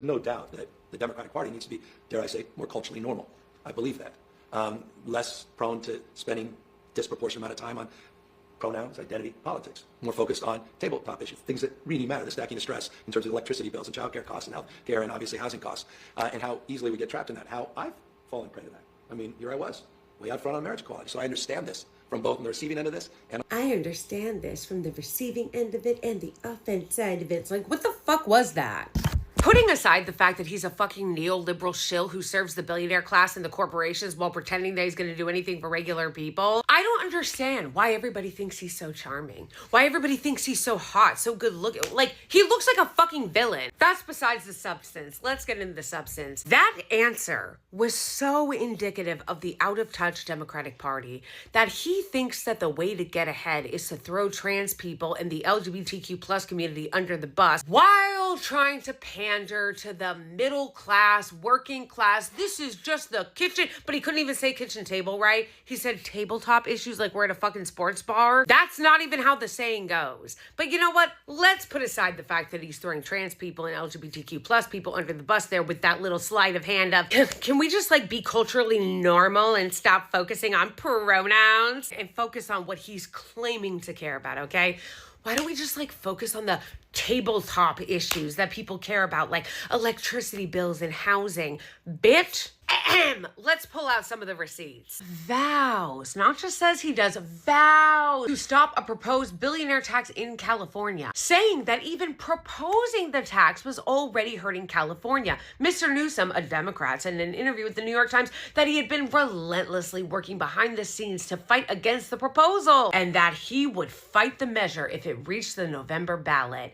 No doubt that the Democratic Party needs to be, dare I say, more culturally normal. I believe that. Less prone to spending disproportionate amount of time on pronouns, identity, politics. More focused on tabletop issues, things that really matter, the stacking of stress in terms of electricity bills and childcare costs and healthcare and obviously housing costs, and how easily we get trapped in that, how I've fallen prey to that. I mean, here I was, way out front on marriage equality. So I understand this from both on the receiving end of this. And I understand this from the receiving end of it and the offense side of it. It's like, what the fuck was that? Putting aside the fact that he's a fucking neoliberal shill who serves the billionaire class and the corporations while pretending that he's going to do anything for regular people, I don't understand why everybody thinks he's so charming. Why everybody thinks he's so hot, so good looking. Like, he looks like a fucking villain. That's besides the substance. Let's get into the substance. That answer was so indicative of the out-of-touch Democratic Party that he thinks that the way to get ahead is to throw trans people and the LGBTQ plus community under the bus while trying to pander to the middle class, working class. This is just the kitchen, but he couldn't even say kitchen table, right? He said tabletop issues like we're at a fucking sports bar. That's not even how the saying goes. But you know what? Let's put aside the fact that he's throwing trans people and LGBTQ plus people under the bus there with that little sleight of hand of, can we just like be culturally normal and stop focusing on pronouns and focus on what he's claiming to care about, okay? Why don't we just like focus on the tabletop issues that people care about, like electricity bills and housing? Bitch. Let's pull out some of the receipts. Vows, not just says he does, vows to stop a proposed billionaire tax in California, saying that even proposing the tax was already hurting California. Mr. Newsom, a Democrat, said in an interview with the New York Times that he had been relentlessly working behind the scenes to fight against the proposal and that he would fight the measure if it reached the November ballot.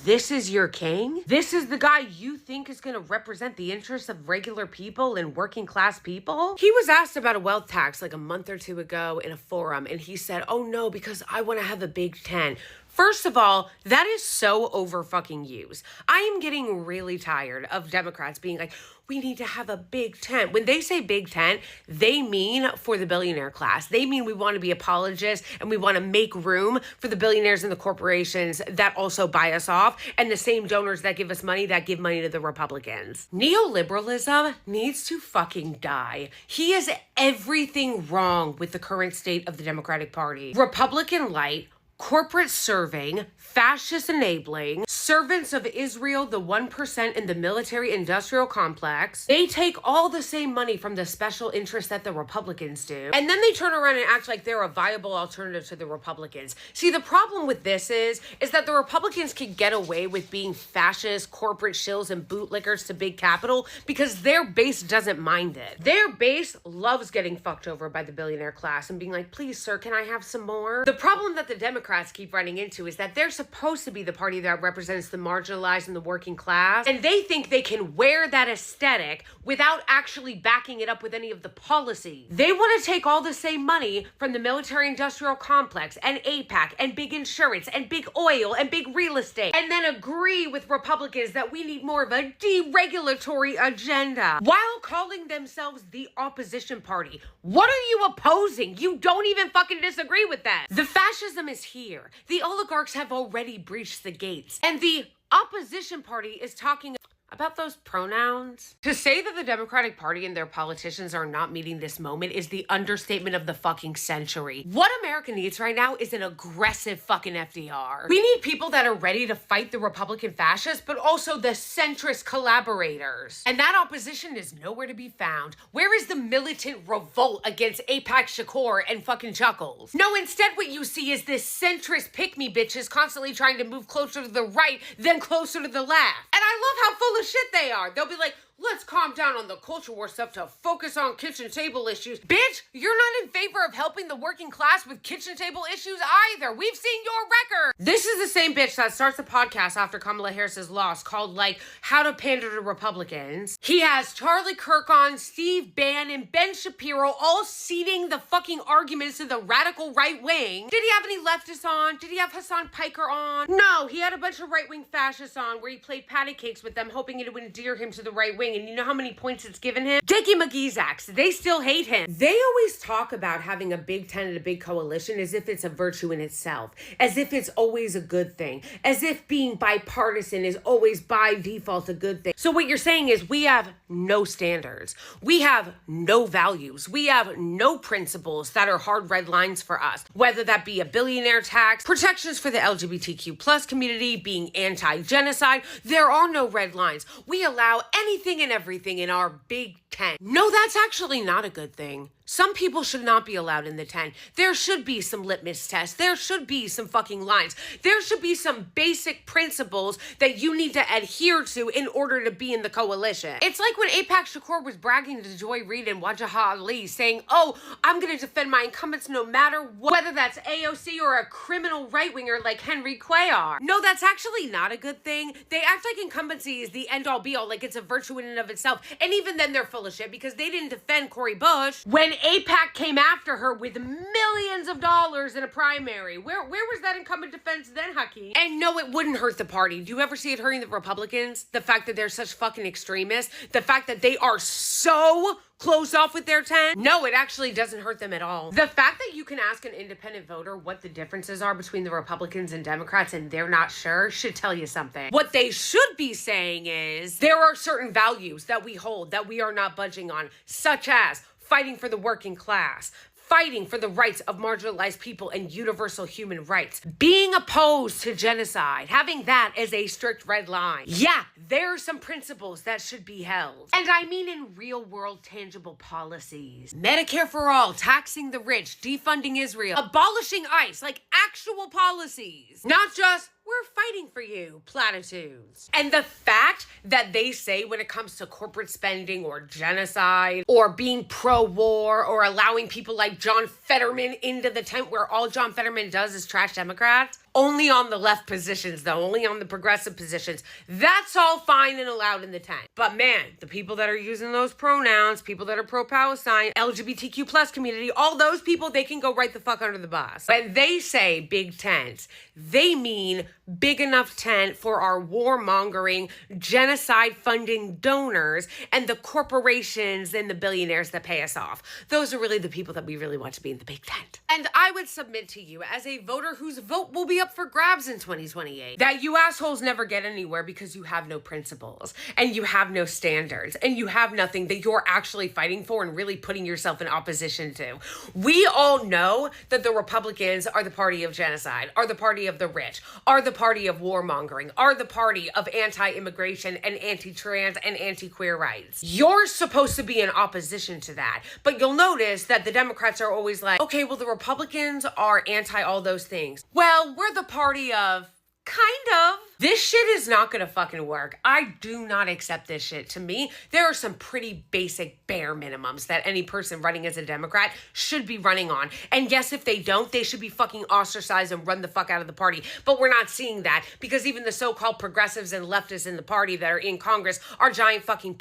This is your king? This is the guy you think is going to represent the interests of regular people and working class people? He was asked about a wealth tax like a month or two ago in a forum, and he said, oh no, because I want to have a Big Ten. First of all, that is so over fucking used. I am getting really tired of Democrats being like, we need to have a Big Ten. When they say Big Ten, they mean for the billionaire class. They mean we want to be apologists and we want to make room for the billionaires and the corporations that also buy us off and the same donors that give us money that give money to the Republicans. Neoliberalism needs to fucking die. He is everything wrong with the current state of the Democratic Party. Republican light, corporate serving, fascist enabling, servants of Israel, the 1% in the military industrial complex. They take all the same money from the special interests that the Republicans do, and then they turn around and act like they're a viable alternative to the Republicans. See, the problem with this is that the Republicans can get away with being fascist, corporate shills and bootlickers to big capital because their base doesn't mind it. Their base loves getting fucked over by the billionaire class and being like, please, sir, can I have some more? The problem that the Democrats keep running into is that they're supposed to be the party that represents the marginalized and the working class, and they think they can wear that aesthetic without actually backing it up with any of the policy. They want to take all the same money from the military industrial complex and APAC and big insurance and big oil and big real estate and then agree with Republicans that we need more of a deregulatory agenda while calling themselves the opposition party. What are you opposing? You don't even fucking disagree with that. The fascism is here. The oligarchs have already breached the gates. And the opposition party is talking about those pronouns. To say that the Democratic Party and their politicians are not meeting this moment is the understatement of the fucking century. What America needs right now is an aggressive fucking FDR. We need people that are ready to fight the Republican fascists, but also the centrist collaborators. And that opposition is nowhere to be found. Where is the militant revolt against AIPAC Shakur and fucking Chuckles? No, instead what you see is this centrist pick-me bitches constantly trying to move closer to the right, then closer to the left. And I love how full of shit they are. They'll be like, let's calm down on the culture war stuff to focus on kitchen table issues. Bitch, you're not in favor of helping the working class with kitchen table issues either. We've seen your record. This is the same bitch that starts the podcast after Kamala Harris's loss called like How to Pander to Republicans. He has Charlie Kirk on, Steve Bannon, Ben Shapiro all seeding the fucking arguments to the radical right wing. Did he have any leftists on? Did he have Hassan Piker on? No, he had a bunch of right-wing fascists on where he played patty cakes with them hoping hoping it would endear him to the right wing. And you know how many points it's given him? Dickie McGee's acts. They still hate him. They always talk about having a big tent and a big coalition as if it's a virtue in itself, as if it's always a good thing, as if being bipartisan is always by default a good thing. So what you're saying is we have no standards. We have no values. We have no principles that are hard red lines for us, whether that be a billionaire tax, protections for the LGBTQ plus community, being anti-genocide. There are no red lines. We allow anything and everything in our big tent. No, that's actually not a good thing. Some people should not be allowed in the tent. There should be some litmus tests. There should be some fucking lines. There should be some basic principles that you need to adhere to in order to be in the coalition. It's like when Apex Shakur was bragging to Joy Reid and Wajaha Ali saying, oh, I'm going to defend my incumbents no matter what, whether that's AOC or a criminal right-winger like Henry Cuellar. No, that's actually not a good thing. They act like incumbency is the end-all be-all, like it's a virtue in and of itself. And even then they're full of shit because they didn't defend Cori Bush when AIPAC came after her with millions of dollars in a primary. Where was that incumbent defense then, Hakeem? And no, it wouldn't hurt the party. Do you ever see it hurting the Republicans? The fact that they're such fucking extremists? The fact that they are so closed off with their 10? No, it actually doesn't hurt them at all. The fact that you can ask an independent voter what the differences are between the Republicans and Democrats and they're not sure should tell you something. What they should be saying is there are certain values that we hold that we are not budging on, such as fighting for the working class, fighting for the rights of marginalized people and universal human rights, being opposed to genocide, having that as a strict red line. Yeah, there are some principles that should be held. And I mean in real world tangible policies. Medicare for all, taxing the rich, defunding Israel, abolishing ICE, like actual policies. Not just, we're fighting for you, platitudes. And the fact that they say when it comes to corporate spending or genocide or being pro-war or allowing people like John Fetterman into the tent where all John Fetterman does is trash Democrats, only on the left positions though, only on the progressive positions, that's all fine and allowed in the tent. But man, the people that are using those pronouns, people that are pro-Palestine, LGBTQ plus community, all those people, they can go right the fuck under the bus. When they say big tent, they mean big enough tent for our warmongering, genocide funding donors and the corporations and the billionaires that pay us off. Those are really the people that we really want to be in the big tent. And I would submit to you as a voter whose vote will be up for grabs in 2028 that you assholes never get anywhere because you have no principles and you have no standards and you have nothing that you're actually fighting for and really putting yourself in opposition to. We all know that the Republicans are the party of genocide, are the party of the rich, are the party of warmongering, are the party of anti-immigration and anti-trans and anti-queer rights. You're supposed to be in opposition to that, but you'll notice that the Democrats are always like, okay, well, the Republicans are anti all those things. Well, we're the party of kind of. This shit is not gonna fucking work. I do not accept this shit. To me, there are some pretty basic bare minimums that any person running as a Democrat should be running on. And yes, if they don't, they should be fucking ostracized and run the fuck out of the party. But we're not seeing that because even the so-called progressives and leftists in the party that are in Congress are giant fucking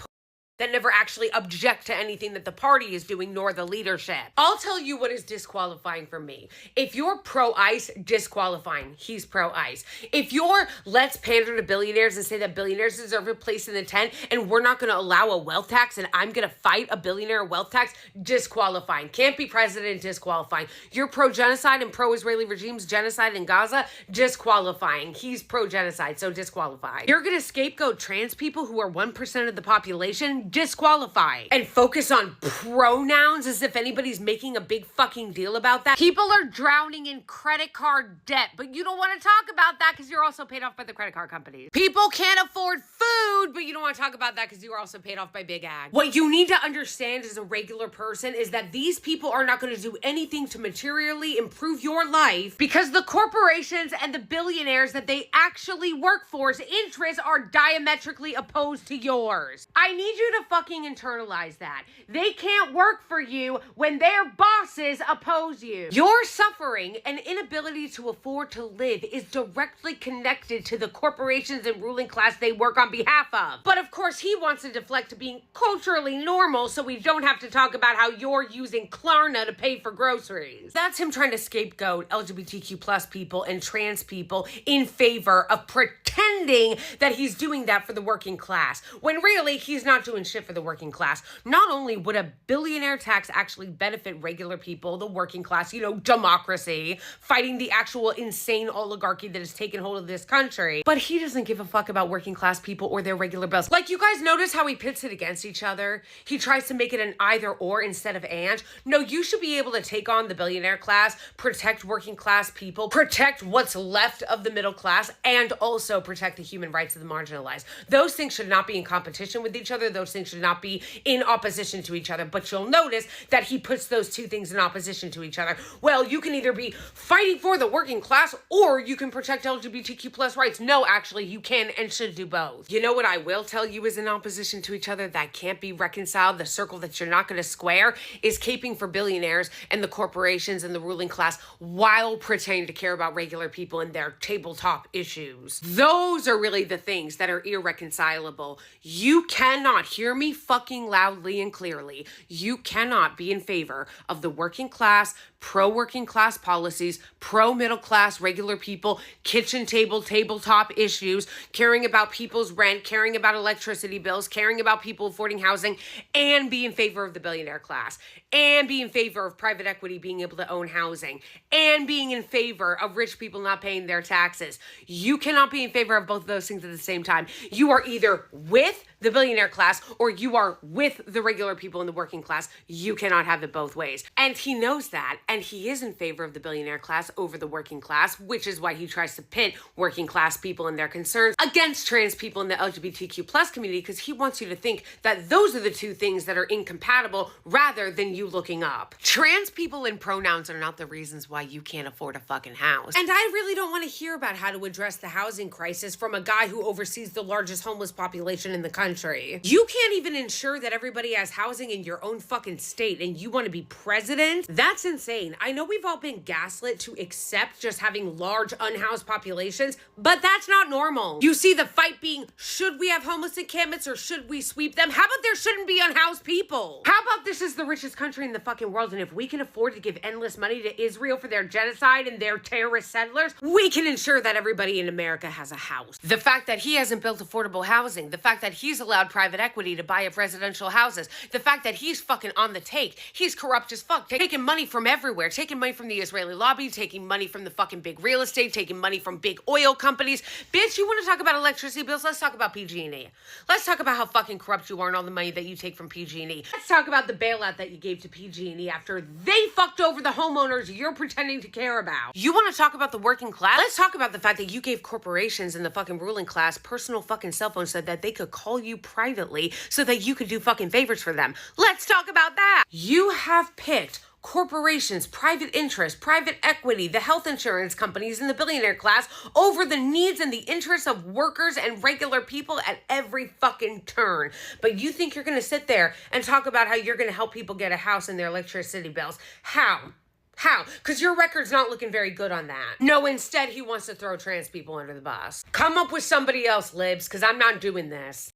that never actually object to anything that the party is doing, nor the leadership. I'll tell you what is disqualifying for me. If you're pro-ICE, disqualifying. He's pro-ICE. If you're let's pander to billionaires and say that billionaires deserve a place in the tent and we're not going to allow a wealth tax and I'm going to fight a billionaire wealth tax, disqualifying. Can't be president, disqualifying. You're pro-genocide and pro-Israeli regimes, genocide in Gaza, disqualifying. He's pro-genocide, so disqualifying. You're going to scapegoat trans people who are 1% of the population, disqualify, and focus on pronouns as if anybody's making a big fucking deal about that. People are drowning in credit card debt, but you don't want to talk about that because you're also paid off by the credit card companies. People can't afford food, but you don't want to talk about that because you're also paid off by Big Ag. What you need to understand as a regular person is that these people are not going to do anything to materially improve your life because the corporations and the billionaires that they actually work for's interests are diametrically opposed to yours. I need you to fucking internalize that. They can't work for you when their bosses oppose you. Your suffering and inability to afford to live is directly connected to the corporations and ruling class they work on behalf of. But of course, he wants to deflect to being culturally normal so we don't have to talk about how you're using Klarna to pay for groceries. That's him trying to scapegoat LGBTQ plus people and trans people in favor of pretending that he's doing that for the working class, when really he's not doing shit for the working class. Not only would a billionaire tax actually benefit regular people, the working class, democracy, fighting the actual insane oligarchy that has taken hold of this country, but he doesn't give a fuck about working class people or their regular bills. Like, you guys notice how he pits it against each other? He tries to make it an either or instead of and. No, you should be able to take on the billionaire class, protect working class people, protect what's left of the middle class, and also protect the human rights of the marginalized. Those things should not be in competition with each other. Those things should not be in opposition to each other. But you'll notice that he puts those two things in opposition to each other. Well, you can either be fighting for the working class or you can protect LGBTQ plus rights. No, actually, you can and should do both. You know what I will tell you is in opposition to each other that can't be reconciled, the circle that you're not going to square, is caping for billionaires and the corporations and the ruling class while pretending to care about regular people and their tabletop issues. Those are really the things that are irreconcilable. You cannot hear me fucking loudly and clearly. You cannot be in favor of the working class, pro-working class policies, pro-middle class, regular people, kitchen table, tabletop issues, caring about people's rent, caring about electricity bills, caring about people affording housing, and be in favor of the billionaire class, and be in favor of private equity being able to own housing, and being in favor of rich people not paying their taxes. You cannot be in favor of both of those things at the same time. You are either with the billionaire class or you are with the regular people in the working class. You cannot have it both ways. And he knows that, and he is in favor of the billionaire class over the working class, which is why he tries to pit working class people and their concerns against trans people in the LGBTQ plus community, because he wants you to think that those are the two things that are incompatible rather than you looking up. Trans people and pronouns are not the reasons why you can't afford a fucking house. And I really don't want to hear about how to address the housing crisis from a guy who oversees the largest homeless population in the country. You can't even ensure that everybody has housing in your own fucking state, and you want to be president? That's insane. I know we've all been gaslit to accept just having large unhoused populations, but that's not normal. You see the fight being, should we have homeless encampments or should we sweep them? How about there shouldn't be unhoused people? How about this is the richest country in the fucking world, and if we can afford to give endless money to Israel for their genocide and their terrorist settlers, we can ensure that everybody in America has a house. The fact that he hasn't built affordable housing, the fact that he's allowed private equity to buy up residential houses, the fact that he's fucking on the take, he's corrupt as fuck, taking money from everywhere, taking money from the Israeli lobby, taking money from the fucking big real estate, taking money from big oil companies. Bitch, you want to talk about electricity bills? Let's talk about PG&E. Let's talk about how fucking corrupt you are and all the money that you take from PG&E. Let's talk about the bailout that you gave to PG&E after they fucked over the homeowners you're pretending to care about. You want to talk about the working class? Let's talk about the fact that you gave corporations and the fucking ruling class personal fucking cell phones so that they could call you privately so that you could do fucking favors for them. Let's talk about that. You have picked corporations, private interests, private equity, the health insurance companies, and the billionaire class over the needs and the interests of workers and regular people at every fucking turn. But you think you're going to sit there and talk about how you're going to help people get a house and their electricity bills. How? How? Because your record's not looking very good on that. No, instead he wants to throw trans people under the bus. Come up with somebody else, libs, because I'm not doing this.